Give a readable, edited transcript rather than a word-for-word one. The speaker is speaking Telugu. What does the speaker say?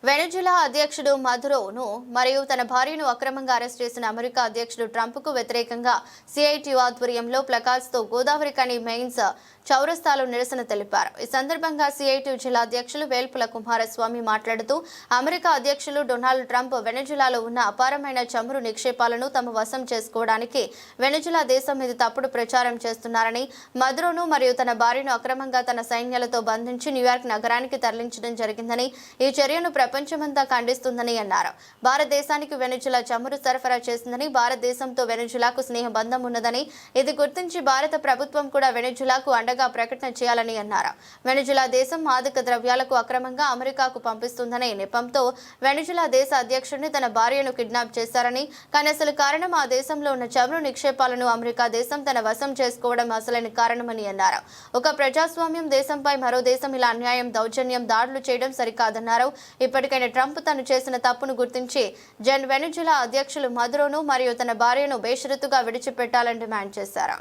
వెనెజులా అధ్యక్షుడు మదురోను మరియు తన భార్యను అక్రమంగా అరెస్ట్ చేసిన అమెరికా అధ్యక్షుడు ట్రంప్కు వ్యతిరేకంగా సిఐటియు ఆధ్వర్యంలో ప్లకార్డ్స్తో గోదావరి కని మెయిన్స్ చౌరస్తాలో నిరసన తెలిపారు. ఈ సందర్భంగా సిఐటియు జిల్లా అధ్యక్షులు వేల్పుల కుమారస్వామి మాట్లాడుతూ అమెరికా అధ్యక్షులు డొనాల్డ్ ట్రంప్ వెనెజులాలో ఉన్న అపారమైన చమురు నిక్షేపాలను తమ వశం చేసుకోవడానికి వెనెజులా దేశం మీద తప్పుడు ప్రచారం చేస్తున్నారని, మదురోను మరియు తన భార్యను అక్రమంగా తన సైన్యాలతో బంధించి న్యూయార్క్ నగరానికి తరలించడం జరిగిందని, ఈ చర్యను ప్రపంచమంతా ఖండిస్తుందని అన్నారు. భారతదేశానికి వెనెజులా చమురు సరఫరా చేసిందని, భారతదేశంతో వెనెజులాకు స్నేహ బంధం ఉన్నదని, ఇది గుర్తించి భారత ప్రభుత్వం కూడా వెనెజులాకు అండగా ప్రకటన చేయాలని అన్నారు. వెనెజులా దేశం మాదక ద్రవ్యాలకు అక్రమంగా అమెరికాకు పంపిస్తుందనే నెపంతో వెనెజులా దేశ అధ్యక్షుడిని తన భార్యను కిడ్నాప్ చేశారని, కానీ అసలు కారణం ఆ దేశంలో ఉన్న చమురు నిక్షేపాలను అమెరికా దేశం తన వశం చేసుకోవడం అసలైన కారణమని అన్నారు. ఒక ప్రజాస్వామ్యం దేశంపై మరో దేశం ఇలా అన్యాయం, దౌర్జన్యం, దాడులు చేయడం సరికాదన్నారు. ఇప్పటికైనా ట్రంప్ తను చేసిన తప్పును గుర్తించి వెనెజులా అధ్యక్షులు మదురోను మరియు తన భార్యను బేషరతుగా విడిచిపెట్టాలని డిమాండ్ చేశారు.